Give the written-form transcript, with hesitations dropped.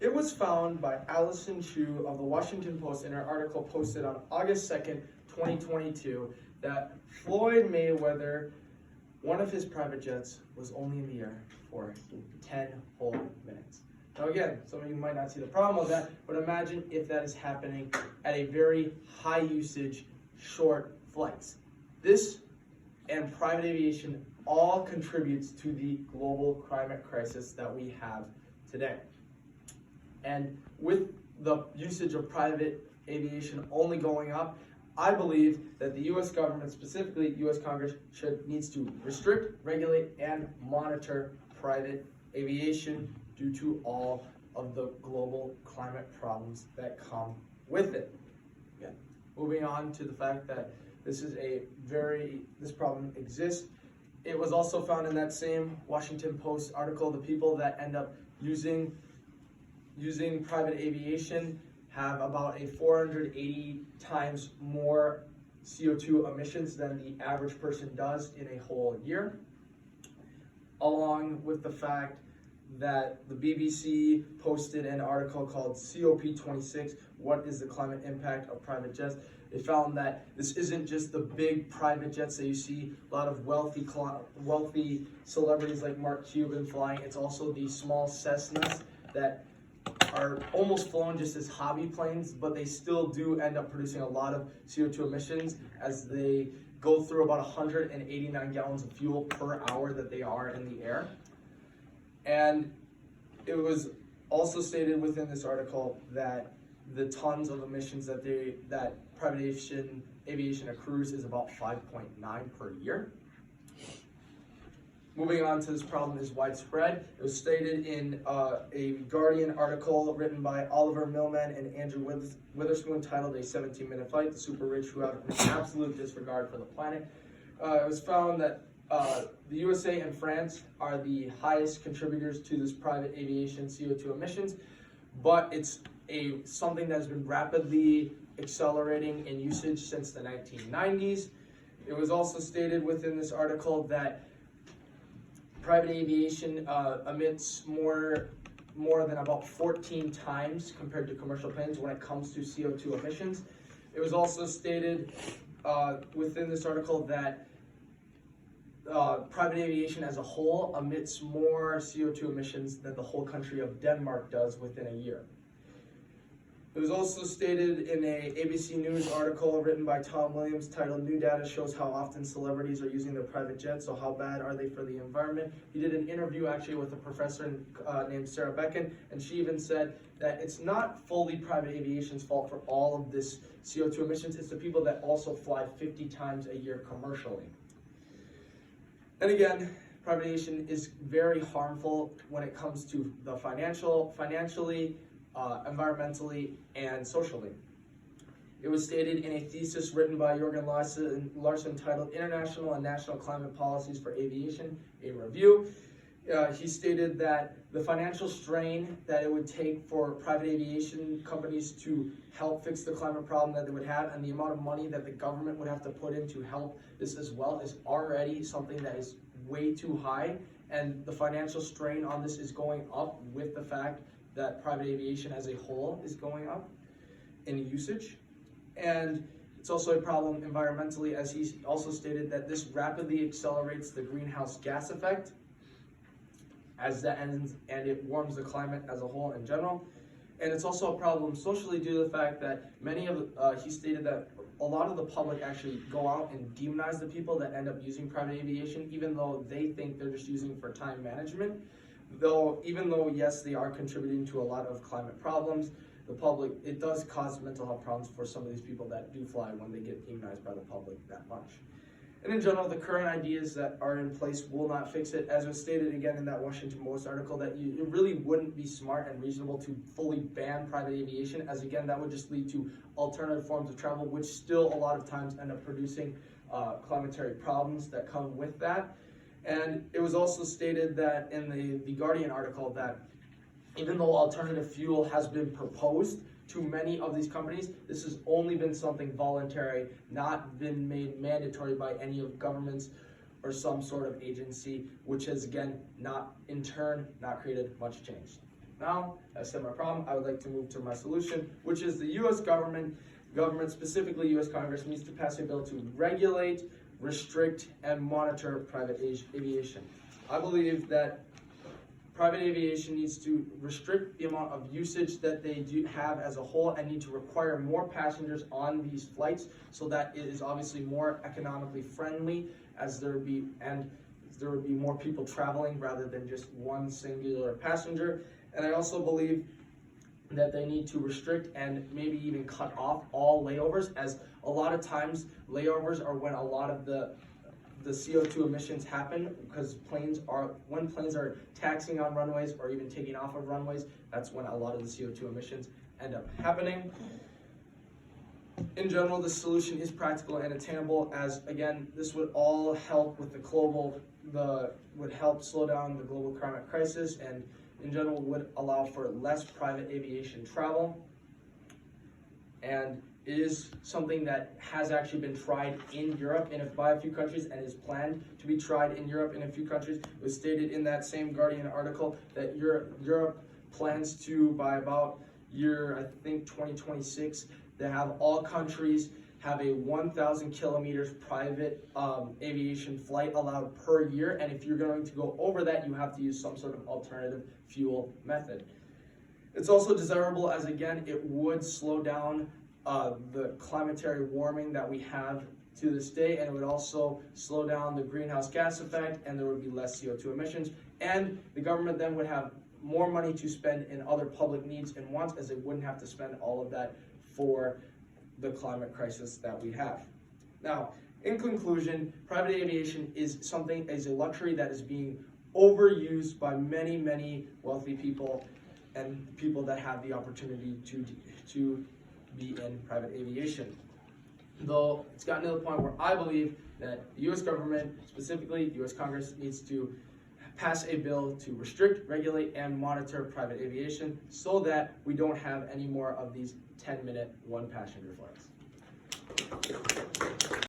It was found by Allison Chu of the Washington Post in her article posted on August 2nd, 2022, that Floyd Mayweather, one of his private jets, was only in the air for 10 whole minutes. Now again, some of you might not see the problem with that, but imagine if that is happening at a very high usage, short flights. This and private aviation all contributes to the global climate crisis that we have today. And with the usage of private aviation only going up, I believe that the U.S. government, specifically U.S. Congress, needs to restrict, regulate, and monitor private aviation due to all of the global climate problems that come with it. Again, moving on to the fact that this problem exists. It was also found in that same Washington Post article, the people that end up using private aviation have about a 480 times more CO2 emissions than the average person does in a whole year, along with the fact that the BBC posted an article called COP26, What is the Climate Impact of Private Jets? They found that this isn't just the big private jets that you see a lot of wealthy celebrities like Mark Cuban flying. It's also the small Cessnas that are almost flown just as hobby planes, but they still do end up producing a lot of CO2 emissions as they go through about 189 gallons of fuel per hour that they are in the air. And it was also stated within this article that the tons of emissions that private aviation accrues is about 5.9 per year. Moving on to this problem is widespread. It was stated in a Guardian article written by Oliver Millman and Andrew Witherspoon titled A 17-Minute Flight, the super rich who have an absolute disregard for the planet. It was found that the USA and France are the highest contributors to this private aviation CO2 emissions, but it's something that has been rapidly accelerating in usage since the 1990s. It was also stated within this article that private aviation emits more than about 14 times compared to commercial planes when it comes to CO2 emissions. It was also stated within this article that private aviation as a whole emits more CO2 emissions than the whole country of Denmark does within a year. It was also stated in a ABC News article written by Tom Williams titled New Data Shows How Often Celebrities Are Using Their Private Jets, So How Bad Are They for the Environment? He did an interview actually with a professor named Sarah Becken, and she even said that it's not fully private aviation's fault for all of this CO2 emissions, it's the people that also fly 50 times a year commercially. And again, private aviation is very harmful when it comes to the financially, environmentally, and socially. It was stated in a thesis written by Jorgen Larsen titled International and National Climate Policies for Aviation, a Review. He stated that the financial strain that it would take for private aviation companies to help fix the climate problem that they would have and the amount of money that the government would have to put in to help this as well is already something that is way too high, and the financial strain on this is going up with the fact that private aviation as a whole is going up in usage. And it's also a problem environmentally, as he also stated that this rapidly accelerates the greenhouse gas effect as that ends, and it warms the climate as a whole in general. And it's also a problem socially due to the fact that he stated that a lot of the public actually go out and demonize the people that end up using private aviation, even though they think they're just using it for time management. Even though, yes, they are contributing to a lot of climate problems, it does cause mental health problems for some of these people that do fly when they get demonized by the public that much. And in general, the current ideas that are in place will not fix it. As was stated again in that Washington Post article, that it really wouldn't be smart and reasonable to fully ban private aviation, as again, that would just lead to alternative forms of travel, which still a lot of times end up producing climatary problems that come with that. And it was also stated that in the Guardian article that even though alternative fuel has been proposed to many of these companies, this has only been something voluntary, not been made mandatory by any of governments or some sort of agency, which has again in turn not created much change. Now, as I said my problem, I would like to move to my solution, which is the U.S. government, specifically U.S. Congress, needs to pass a bill to regulate, restrict, and monitor private aviation. I believe that private aviation needs to restrict the amount of usage that they do have as a whole and need to require more passengers on these flights so that it is obviously more economically friendly, as there would be more people traveling rather than just one singular passenger. And I also believe that they need to restrict and maybe even cut off all layovers, as a lot of times layovers are when a lot of the CO2 emissions happen, because when planes are taxiing on runways or even taking off of runways, that's when a lot of the CO2 emissions end up happening. In general, the solution is practical and attainable, as again, this would all help with would help slow down the global climate crisis, and in general would allow for less private aviation travel. And it is something that has actually been tried in Europe by a few countries and is planned to be tried in Europe in a few countries. It was stated in that same Guardian article that Europe plans to, by about year, I think 2026, to have all countries have a 1,000 kilometers private aviation flight allowed per year. And if you're going to go over that, you have to use some sort of alternative fuel method. It's also desirable, as again, it would slow down the climatary warming that we have to this day, and it would also slow down the greenhouse gas effect, and there would be less CO2 emissions, and the government then would have more money to spend in other public needs and wants, as they wouldn't have to spend all of that for the climate crisis that we have. Now, in conclusion, private aviation is a luxury that is being overused by many, many wealthy people and people that have the opportunity to be in private aviation. Though it's gotten to the point where I believe that the U.S. government, specifically the U.S. Congress, needs to pass a bill to restrict, regulate, and monitor private aviation so that we don't have any more of these 10-minute one-passenger flights.